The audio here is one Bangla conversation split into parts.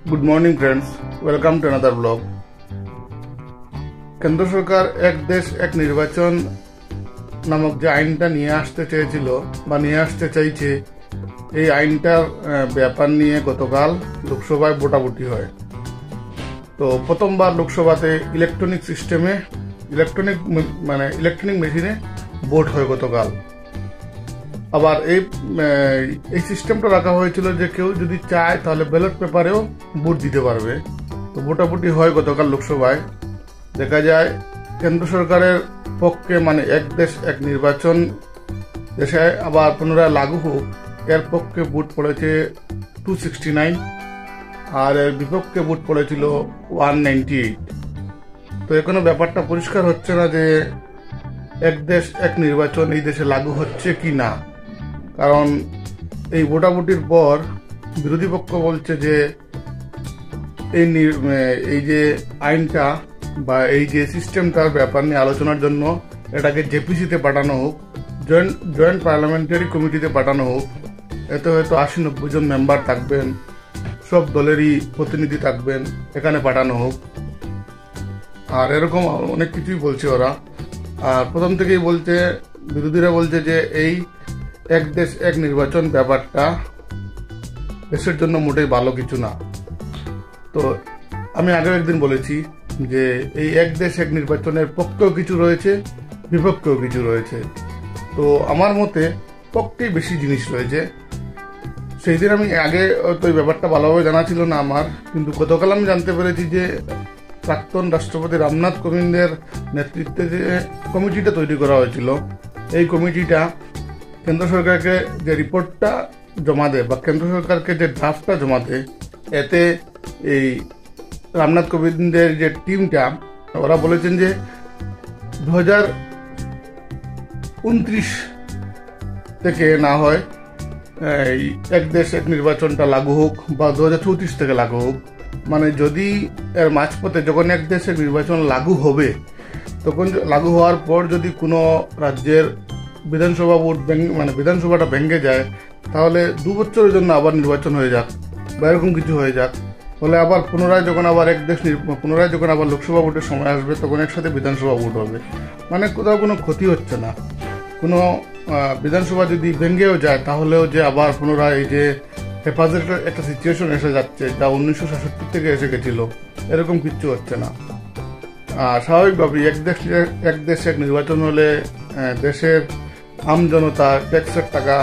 Good morning friends, welcome to another blog. কেন্দ্র সরকার এক দেশ এক নির্বাচন নামক যে আইনটা নিয়ে আসতে চেয়েছিল বা নিয়ে আসতে চাইছে, এই আইনটার ব্যাপার নিয়ে গতকাল লোকসভায় ভোটাভুটি হয়। তো প্রথমবার লোকসভাতে ইলেকট্রনিক সিস্টেমে ইলেকট্রনিক মেশিনে ভোট হয় গতকাল। আবার এই সিস্টেমটা রাখা হয়েছিল যে কেউ যদি চায় তাহলে ব্যালট পেপারেও ভোট দিতে পারবে। তো ভোটাভুটি হয় গতকাল লোকসভায়। দেখা যায় কেন্দ্র সরকারের পক্ষে এক দেশ এক নির্বাচন দেশে আবার পুনরায় লাগু হোক, এর পক্ষে ভোট পড়েছে 269 আর এর বিপক্ষে ভোট পড়েছিল 198। তো এখনো ব্যাপারটা পরিষ্কার হচ্ছে না যে এক দেশ এক নির্বাচন এই দেশে লাগু হচ্ছে কি না। কারণ এই ভোটাভুটির পর বিরোধী পক্ষ বলছে যে এই যে আইনটা বা এই যে সিস্টেমটার ব্যাপার নিয়ে আলোচনার জন্য এটাকে জেপিসিতে পাঠানো হোক, জয়েন্ট পার্লামেন্টারি কমিটিতে পাঠানো হোক। এতে হয়তো 80-90 জন মেম্বার থাকবেন, সব দলেরই প্রতিনিধি থাকবেন, এখানে পাঠানো হোক। আর এরকম অনেক কিছুই বলছে ওরা। আর প্রথম থেকেই বলছে, বিরোধীরা বলছে যে এই এক দেশ এক নির্বাচন ব্যাপারটা দেশের জন্য মোটেই ভালো কিছু না। তো আমি আগেও একদিন বলেছি যে এই এক দেশ এক নির্বাচনের পক্ষেও কিছু রয়েছে, বিপক্ষেও কিছু রয়েছে। তো আমার মতে পক্ষেই বেশি জিনিস রয়েছে। সেই দিন আমি আগে তো এই ব্যাপারটা ভালোভাবে জানা ছিল না আমার, কিন্তু গতকাল আমি জানতে পেরেছি যে প্রাক্তন রাষ্ট্রপতি রামনাথ কোবিন্দের নেতৃত্বে যে কমিটিটা তৈরি করা হয়েছিল, এই কমিটিটা কেন্দ্র সরকারকে যে রিপোর্টটা জমা দেয় বা কেন্দ্র সরকারকে যে ড্রাফটটা জমা দেয়, এতে এই রামনাথ কোবিন্দের যে টিমটা ওরা বলেছেন যে 2029 থেকে না হয় এই এক দেশ এক নির্বাচনটা লাগু হোক বা 2034 থেকে লাগু হোক। যদি এর মাঝপথে যখন এক দেশ এক নির্বাচন লাগু হবে, তখন লাগু হওয়ার পর যদি কোনো রাজ্যের বিধানসভা বিধানসভাটা ভেঙে যায়, তাহলে 2 বছরের জন্য আবার নির্বাচন হয়ে যাক বা এরকম কিছু হয়ে যাক। ফলে আবার পুনরায় যখন আবার লোকসভা ভোটের সময় আসবে, তখন একসাথে বিধানসভা ভোট হবে। কোথাও কোনো ক্ষতি হচ্ছে না। কোনো বিধানসভা যদি ভেঙেও যায়, তাহলেও যে আবার পুনরায় এই যে হেফাজতের একটা সিচুয়েশন এসে যাচ্ছে, যা 1967 থেকে এসে গেছিল, এরকম কিচ্ছু হচ্ছে না। স্বাভাবিকভাবেই এক দেশ এক নির্বাচন হলে দেশের আম জনতা ট্যাক্সের টাকা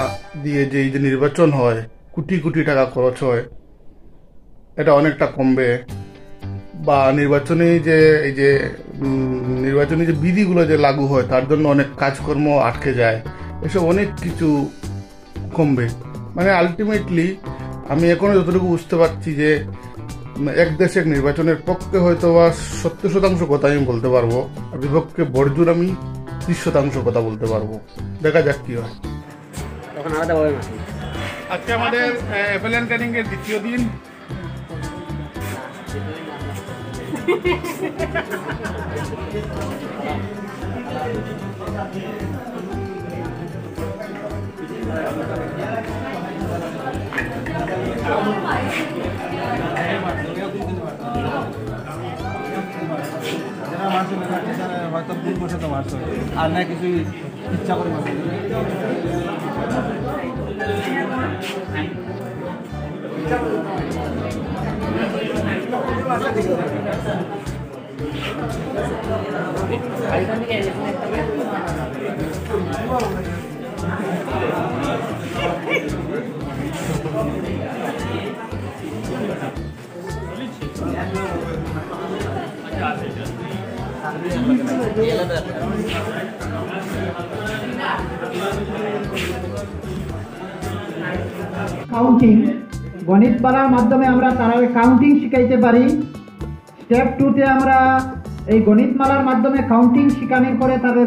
দিয়ে যে এই যে নির্বাচন হয়, কোটি কোটি টাকা খরচ হয়, এটা অনেকটা কমবে। বা নির্বাচনী যে বিধিগুলো যে লাগু হয়, তার জন্য অনেক কাজকর্ম আটকে যায়, এসব অনেক কিছু কমবে। আলটিমেটলি আমি এখনো যতটুকু বুঝতে পারছি যে এক দেশ এক নির্বাচনের পক্ষে হয়তো বা 70% কথা আমি বলতে পারবো, আর বিপক্ষে বড়জোর আমি 30% কথা বলতে পারবো। দেখা যাক কি হয়। আজকে আমাদের অ্যাপেলেন ট্রেনিং এর দ্বিতীয় দিন। হয়তো ভুল বসে তো মারছ আর না কিছু ইচ্ছা করে মারছ। কাউন্টিং গণিত পারার মাধ্যমে আমরা তারা কাউন্টিং শিখাইতে পারি। স্টেপ 2-তে আমরা এই গণিতমালার মাধ্যমে কাউন্টিং শেখানোর পরে তাদের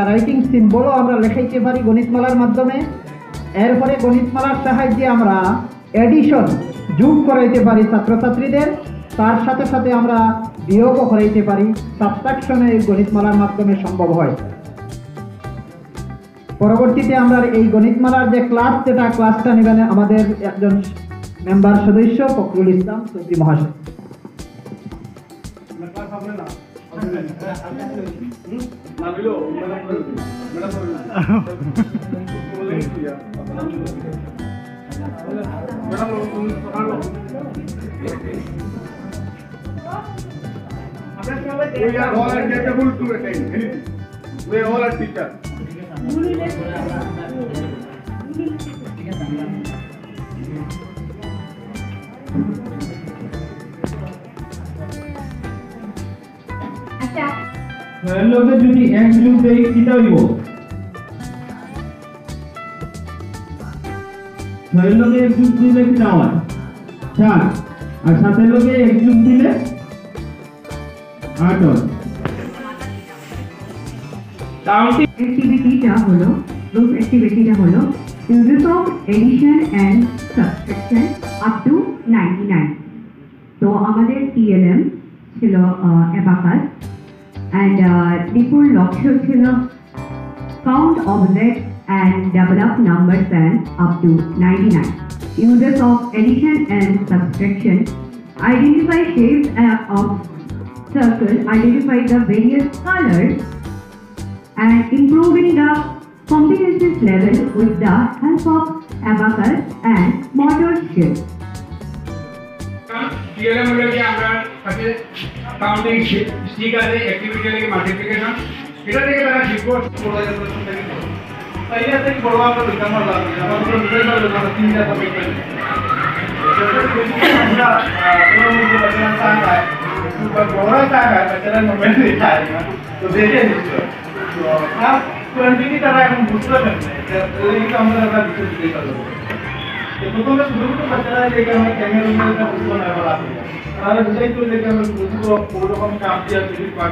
রাইটিং সিম্বলও আমরা লেখাইতে পারি গণিতমালার মাধ্যমে। এরপরে গণিতমালার সাহায্যে আমরা এডিশন যোগ করাইতে পারি ছাত্রছাত্রীদের, তার সাথে সাথে আমরা বিয়োগও করাইতে পারি। সাবট্রাকশন এই গণিতমালার মাধ্যমে সম্ভব হয়। পরবর্তীতে আমরা এই গণিতমালার যে ক্লাসটা নেবেন আমাদের একজন মেম্বার সদস্য ফখরুল ইসলাম চৌধুরী মহাশয়। We are all capable to attain anything. We all are teachers. লোকে যদি এক যুগ দেই কিটা হইব? ছয়ের লোকে এক যুগ দিলে কিটা হয়? 4 আর 7 লোকে এক যুগ দিলে 8 হয়। কাউন্টিং অ্যাক্টিভিটিটা হলো গ্রুপ অ্যাক্টিভিটিটা হলো uses of addition and subtraction up to 99। তো আমাদের TLM ছিল অ্যাবাকাস and দীপুর লক্ষ্য ছিল count objects and develop numbers and up to 99। Uses of addition and subtraction: identify shapes of circle, identify the various colors, and improving the comprehensive level with the help of abacus and motor skill। TLM হলো কি আমরা কাছে কাউন্টিং স্টিক আছে অ্যাক্টিভিটি লাগে মাল্টিপ্লিকেশন এটা থেকে তারা শিখবো বলা যাবে তাইলে থেকে বড় আমরা লিখতে পারলাম আমরা বুঝতে পারলাম আমরা তিনটা টপিক পেলাম আমরা কোনো মুখে বাচ্চা চায় সুপার বড় চায় বাচ্চারা মোবাইল দেখায় তো দেখে নিচ্ছে তো আর কোয়ান্টিটি তারা এখন বুঝতে পারবে এই আমরা বুঝতে দিতে পারবো প্রথমে শুরু করতে বাচ্চারা যেটা আমরা ক্যামেরা মেয়েটা বুঝবো না বলা তাহলে বুঝাই করলে যে আমরা বুঝবো ওরকম কাম দিয়ে তৈরি পার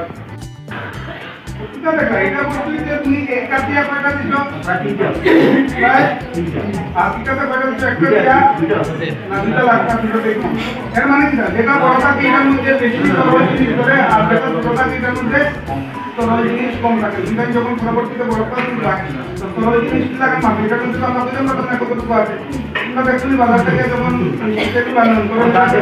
এটা দেখা এটা বলতে যে তুমি একটা দিয়া কয়টা দিছো আর কিটাতে কয়টা দিছো একটা দিয়া না দুটো লাগবে দুটো দেখো এর মানে কি যেটা বড়টা এর মধ্যে বেশি জিনিস করে আর যেটা ছোটটা এর মধ্যে তরল জিনিস কম থাকে দুটো যখন পরবর্তীতে বড়টা তুমি রাখি তো তরল জিনিস লাগা মাত্র এটা কিন্তু আমরা বুঝতে পারবো না কতটুকু আছে আমরা অ্যাকচুয়ালি বাজার থেকে যখন সেটি বানান তরল আছে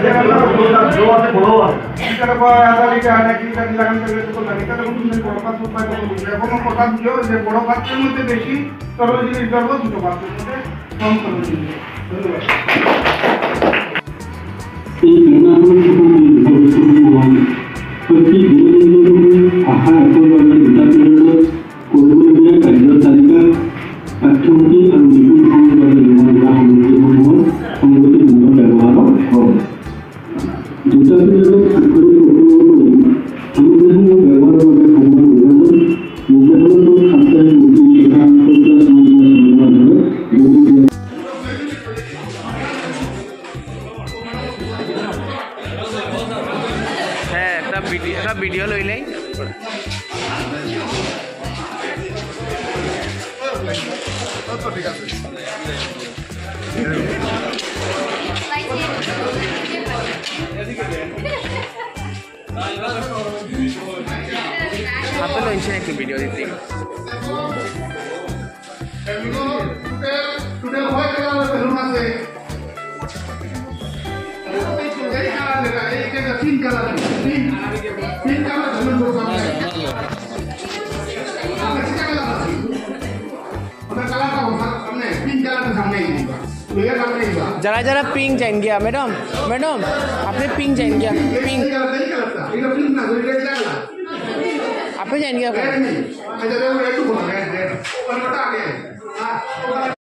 বড় আছে এটা পর আদা লিখে আনা কি কাজ লাগান করে তো লাগে এটা তখন তুমি বড় পাঁচ উপায় করে বুঝবে এখন কথা দিও যে বড় পাত্রের মধ্যে বেশি তরল জিনিস করব ছোট পাত্রের মধ্যে কম তরল জিনিস। ধন্যবাদ। এই প্রতি আশা একেবাৰে দুটা পিৰিয়ডত কৰিবলগীয়া কাৰ্যৰ তালিকা পাঠ্যপুথি আৰু নিপুণ বাবে ব্যৱহাৰ কৰা সামগ্ৰীসমূহৰ সংগতিপূৰ্ণ ব্যৱহাৰ হ'ব। দুটা পিৰিয়ডত আখৰি সামগ্ৰীসমূহ ব্যৱহাৰৰ বাবে সময় বিভাজন নিৰ্দেশনাটো সাপ্তাহিক মুক্তি তথা ভিডিও লইলেই ঠিক আছে আপনি লইছেন একটি ভিডিও দিতে today what color of balloon আছে এই যে তিন কালার তিন কালার balloon করতে হবে আমরা কালারটা সামনে তিন কালারের সামনে দিবা ये सामने दिबा जरा जरा पिंक जाइन गया मैडम मैडम आपने पिंक जाइन गया पिंक এটা পিঙ্ক না এটা কালার आपने जाइन गया अच्छा देखो रेड को बोल रहे हैं रेड और बता आगे हां